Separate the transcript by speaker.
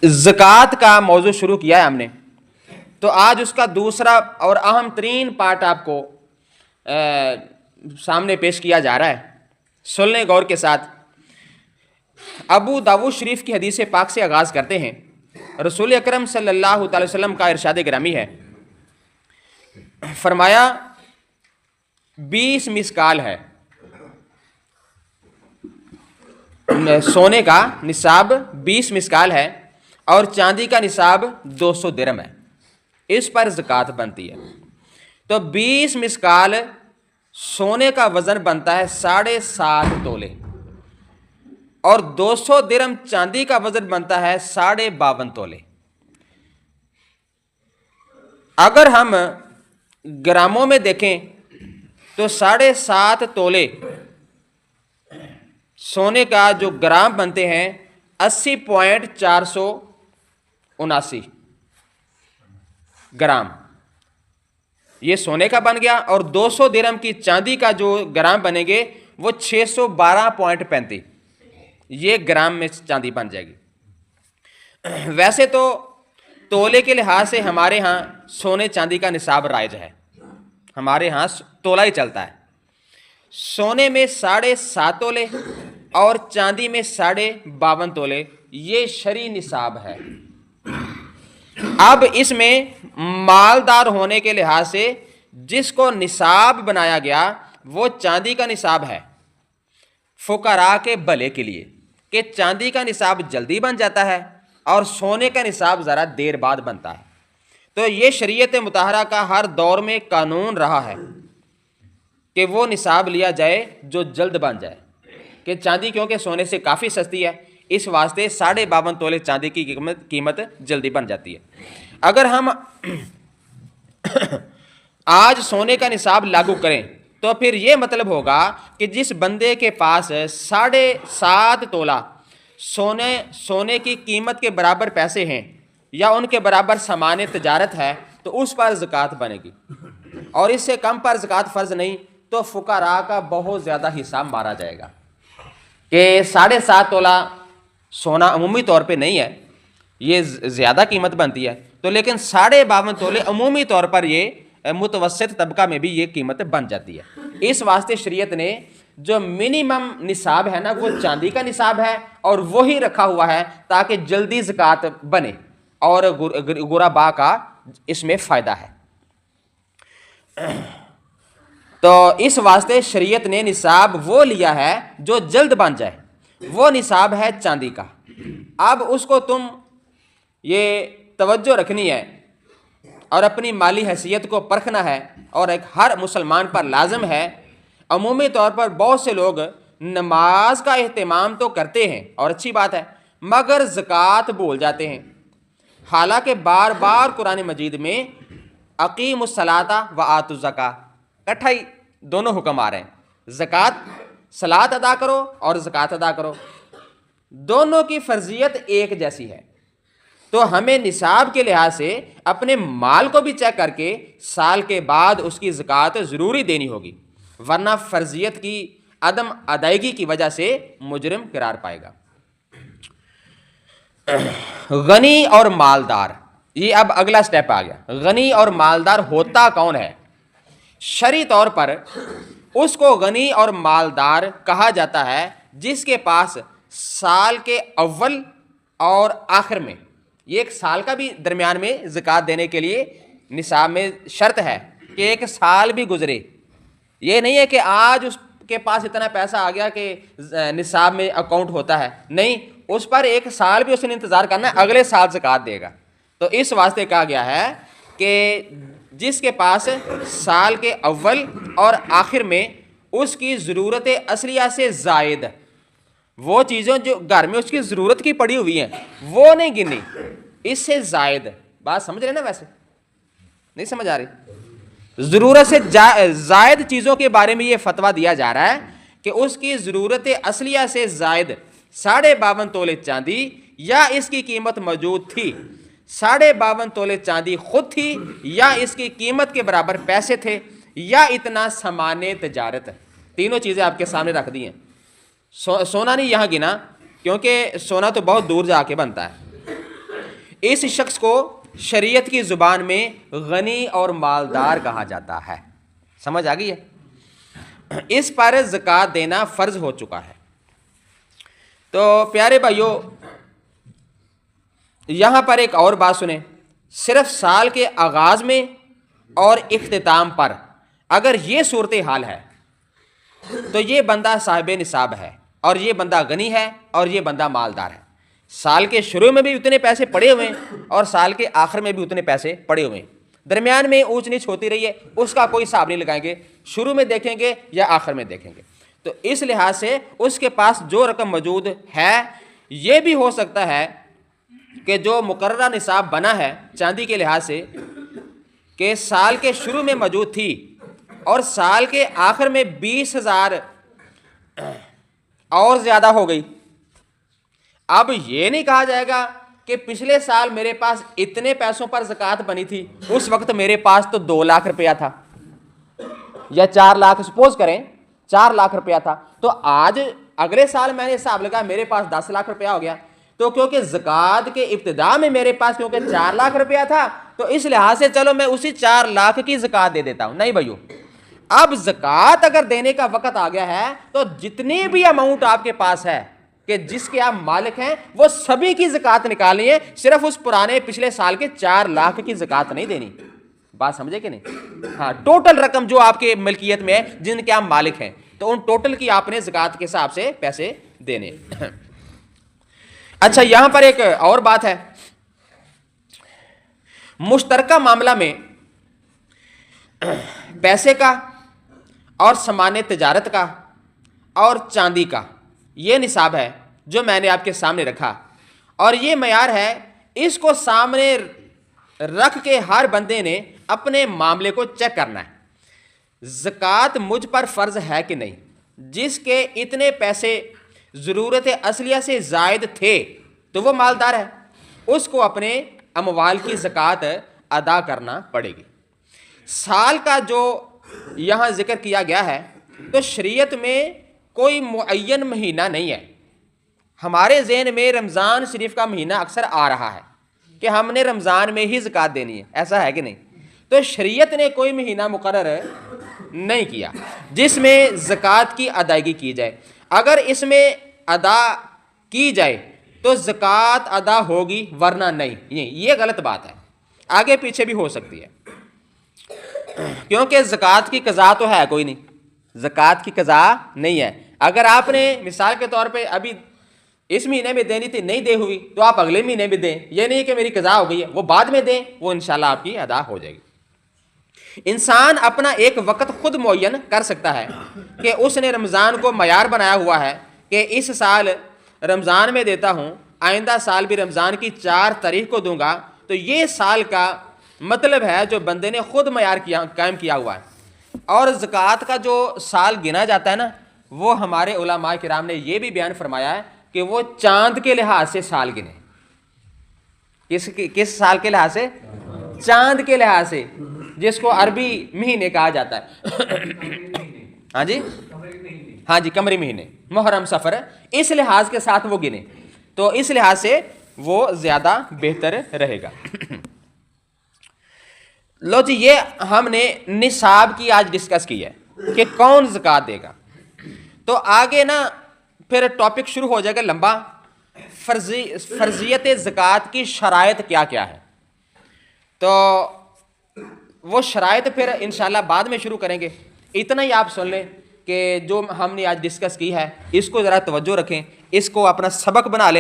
Speaker 1: زکوٰۃ کا موضوع شروع کیا ہے ہم نے، تو آج اس کا دوسرا اور اہم ترین پارٹ آپ کو سامنے پیش کیا جا رہا ہے۔ سن لیں غور کے ساتھ۔ ابو داؤد شریف کی حدیث پاک سے آغاز کرتے ہیں۔ رسول اکرم صلی اللہ تعالی وسلم کا ارشاد گرامی ہے، فرمایا 20 مسکال ہے، سونے کا نصاب 20 مسکال ہے اور چاندی کا نصاب 200 درہم ہے، اس پر زکوٰۃ بنتی ہے۔ تو 20 مسکال سونے کا وزن بنتا ہے 7.5 تولے، اور 200 درہم چاندی کا وزن بنتا ہے 52.5 تولے۔ اگر ہم گراموں میں دیکھیں تو 7.5 تولے سونے کا جو گرام بنتے ہیں 80.479 گرام، یہ سونے کا بن گیا، اور 200 درہم کی چاندی کا جو گرام بنے گے وہ 612.35 یہ گرام میں چاندی بن جائے گی۔ ویسے تو تولے کے لحاظ سے ہمارے ہاں سونے چاندی کا نصاب رائج ہے، ہمارے ہاں تولہ ہی چلتا ہے۔ سونے میں 7.5 تولے اور چاندی میں 52.5 تولے یہ شرعی نصاب ہے۔ اب اس میں مالدار ہونے کے لحاظ سے جس کو نصاب بنایا گیا وہ چاندی کا نصاب ہے، فقراء کے بھلے کے لیے، کہ چاندی کا نصاب جلدی بن جاتا ہے اور سونے کا نصاب ذرا دیر بعد بنتا ہے۔ تو یہ شریعت مطہرہ کا ہر دور میں قانون رہا ہے کہ وہ نصاب لیا جائے جو جلد بن جائے، کہ چاندی کیونکہ سونے سے کافی سستی ہے، اس واسطے 52.5 تولے چاندی کی قیمت جلدی بن جاتی ہے۔ اگر ہم آج سونے کا نصاب لاگو کریں تو پھر یہ مطلب ہوگا کہ جس بندے کے پاس 7.5 تولہ سونے کی قیمت کے برابر پیسے ہیں یا ان کے برابر سامان تجارت ہے تو اس پر زکوٰۃ بنے گی، اور اس سے کم پر زکوٰۃ فرض نہیں تو فقراء کا بہت زیادہ حصہ مارا جائے گا۔ کہ 7.5 تولہ سونا عمومی طور پہ نہیں ہے، یہ زیادہ قیمت بنتی ہے، تو لیکن 52.5 تولے عمومی طور پر یہ متوسط طبقہ میں بھی یہ قیمت بن جاتی ہے۔ اس واسطے شریعت نے جو منیمم نصاب ہے نا وہ چاندی کا نصاب ہے، اور وہی رکھا ہوا ہے تاکہ جلدی زکوٰۃ بنے اور غرباء کا اس میں فائدہ ہے۔ تو اس واسطے شریعت نے نصاب وہ لیا ہے جو جلد بن جائے، وہ نصاب ہے چاندی کا۔ اب اس کو تم یہ توجہ رکھنی ہے اور اپنی مالی حیثیت کو پرکھنا ہے، اور ایک ہر مسلمان پر لازم ہے۔ عمومی طور پر بہت سے لوگ نماز کا اہتمام تو کرتے ہیں اور اچھی بات ہے، مگر زکوٰۃ بھول جاتے ہیں، حالانکہ بار بار قرآن مجید میں اقیموا الصلاۃ وآتوا الزکاۃ اکٹھا ہی دونوں حکم آ رہے ہیں، صلاۃ ادا کرو اور زکوٰۃ ادا کرو، دونوں کی فرضیت ایک جیسی ہے۔ تو ہمیں نصاب کے لحاظ سے اپنے مال کو بھی چیک کر کے سال کے بعد اس کی زکوٰۃ ضروری دینی ہوگی، ورنہ فرضیت کی عدم ادائیگی کی وجہ سے مجرم قرار پائے گا۔ غنی اور مالدار، یہ اب اگلا سٹیپ آ گیا۔ غنی اور مالدار ہوتا کون ہے؟ شرعی طور پر اس کو غنی اور مالدار کہا جاتا ہے جس کے پاس سال کے اول اور آخر میں، یہ ایک سال کا بھی درمیان میں زکوٰۃ دینے کے لیے نصاب میں شرط ہے کہ ایک سال بھی گزرے، یہ نہیں ہے کہ آج اس کے پاس اتنا پیسہ آ گیا کہ نصاب میں اکاؤنٹ ہوتا ہے، نہیں، اس پر ایک سال بھی اس نے انتظار کرنا ہے، اگلے سال زکوٰۃ دے گا۔ تو اس واسطے کہا گیا ہے کہ جس کے پاس سال کے اول اور آخر میں اس کی ضرورت اصلیہ سے زائد، وہ چیزیں جو گھر میں اس کی ضرورت کی پڑی ہوئی ہیں وہ نہیں گنی، اس سے زائد، بات سمجھ رہے نا؟ ویسے نہیں سمجھ آ رہی؟ ضرورت سے زائد چیزوں کے بارے میں یہ فتویٰ دیا جا رہا ہے کہ اس کی ضرورت اصلیہ سے زائد 52.5 تولے چاندی، یا اس کی قیمت موجود تھی، 52.5 تولے چاندی خود تھی، یا اس کی قیمت کے برابر پیسے تھے، یا اتنا سامان تجارت، تینوں چیزیں آپ کے سامنے رکھ دی ہیں۔ سونا نہیں یہاں گنا، کیونکہ سونا تو بہت دور جا کے بنتا ہے، اس شخص کو شریعت کی زبان میں غنی اور مالدار کہا جاتا ہے. سمجھ آ گئی ہے؟ اس پر زکوٰۃ دینا فرض ہو چکا ہے. تو پیارے بھائیو، یہاں پر ایک اور بات سنیں. صرف سال کے آغاز میں اور اختتام پر اگر یہ صورتحال ہے تو یہ بندہ صاحب نصاب ہے اور یہ بندہ غنی ہے اور یہ بندہ مالدار ہے. سال کے شروع میں بھی اتنے پیسے پڑے ہوئے ہیں اور سال کے آخر میں بھی اتنے پیسے پڑے ہوئے ہیں. درمیان میں اونچ نیچ ہوتی رہی ہے، اس کا کوئی حساب نہیں لگائیں گے، شروع میں دیکھیں گے یا آخر میں دیکھیں گے. تو اس لحاظ سے اس کے پاس جو رقم موجود ہے، یہ بھی ہو سکتا ہے کہ جو مقررہ نصاب بنا ہے چاندی کے لحاظ سے کہ سال کے شروع میں موجود تھی اور سال کے آخر میں 20,000 اور زیادہ ہو گئی. اب یہ نہیں کہا جائے گا کہ پچھلے سال میرے پاس اتنے پیسوں پر زکوٰۃ بنی تھی، اس وقت میرے پاس تو 2 لاکھ روپیہ تھا یا 4 لاکھ، سپوز کریں 4 لاکھ روپیہ تھا، تو آج اگلے سال میں نے حساب لگا میرے پاس 10 لاکھ روپیہ ہو گیا. تو کیونکہ زکوٰۃ کے ابتدا میں میرے پاس کیونکہ 4 لاکھ روپیہ تھا تو اس لحاظ سے چلو میں اسی 4 لاکھ کی زکوٰۃ دے دیتا ہوں. نہیں بھائیو، اب زکوٰۃ اگر دینے کا وقت آ گیا ہے تو جتنی بھی اماؤنٹ آپ کے پاس ہے کہ جس کے آپ مالک ہیں وہ سبھی کی زکوٰۃ نکالنی ہے، صرف اس پرانے پچھلے سال کے 4 لاکھ کی زکوٰۃ نہیں دینی. بات سمجھے کہ نہیں؟ ہاں، ٹوٹل رقم جو آپ کے ملکیت میں ہے جن کے آپ مالک ہیں تو ان ٹوٹل کی آپ نے زکوٰۃ کے حساب سے پیسے دینے. اچھا، یہاں پر ایک اور بات ہے. مشترکہ معاملہ میں پیسے کا اور سامان تجارت کا اور چاندی کا یہ نصاب ہے جو میں نے آپ کے سامنے رکھا، اور یہ معیار ہے. اس کو سامنے رکھ کے ہر بندے نے اپنے معاملے کو چیک کرنا ہے. زکوٰۃ مجھ پر فرض ہے کہ نہیں؟ جس کے اتنے پیسے ضرورت اصلیہ سے زائد تھے تو وہ مالدار ہے، اس کو اپنے اموال کی زکوٰۃ ادا کرنا پڑے گی. سال کا جو یہاں ذکر کیا گیا ہے تو شریعت میں کوئی معین مہینہ نہیں ہے. ہمارے ذہن میں رمضان شریف کا مہینہ اکثر آ رہا ہے کہ ہم نے رمضان میں ہی زکوٰۃ دینی ہے، ایسا ہے کہ نہیں؟ تو شریعت نے کوئی مہینہ مقرر نہیں کیا جس میں زکوٰۃ کی ادائیگی کی جائے. اگر اس میں ادا کی جائے تو زکوٰۃ ادا ہوگی ورنہ نہیں. یہ غلط بات ہے، آگے پیچھے بھی ہو سکتی ہے کیونکہ زکوٰۃ کی قضا تو ہے کوئی نہیں، زکوٰۃ کی قضا نہیں ہے. اگر آپ نے مثال کے طور پہ ابھی اس مہینے میں دینی تھی نہیں دے ہوئی تو آپ اگلے مہینے میں دیں. یہ نہیں کہ میری قضا ہو گئی ہے، وہ بعد میں دیں، وہ انشاءاللہ آپ کی ادا ہو جائے گی. انسان اپنا ایک وقت خود معین کر سکتا ہے کہ اس نے رمضان کو معیار بنایا ہوا ہے کہ اس سال رمضان میں دیتا ہوں، آئندہ سال بھی رمضان کی 4 تاریخ کو دوں گا. تو یہ سال کا مطلب ہے جو بندے نے خود معیار قائم کیا ہوا ہے. اور زکوٰۃ کا جو سال گنا جاتا ہے نا، وہ ہمارے علماء کرام نے یہ بھی بیان فرمایا ہے کہ وہ چاند کے لحاظ سے سال گنے. کس سال کے لحاظ سے؟ چاند کے لحاظ سے، جس کو عربی مہینے کہا جاتا ہے. ہاں جی، ہاں جی، قمری مہینے، محرم سفر، اس لحاظ کے ساتھ وہ گنے، تو اس لحاظ سے وہ زیادہ بہتر رہے گا. لو جی، یہ ہم نے نصاب کی آج ڈسکس کی ہے کہ کون زکوٰۃ دے گا. تو آگے نا پھر ٹاپک شروع ہو جائے گا لمبا، فرضیت زکوٰۃ کی شرائط کیا کیا ہے. تو وہ شرائط پھر انشاءاللہ بعد میں شروع کریں گے. اتنا ہی آپ سن لیں کہ جو ہم نے آج ڈسکس کی ہے اس کو ذرا توجہ رکھیں، اس کو اپنا سبق بنا لیں.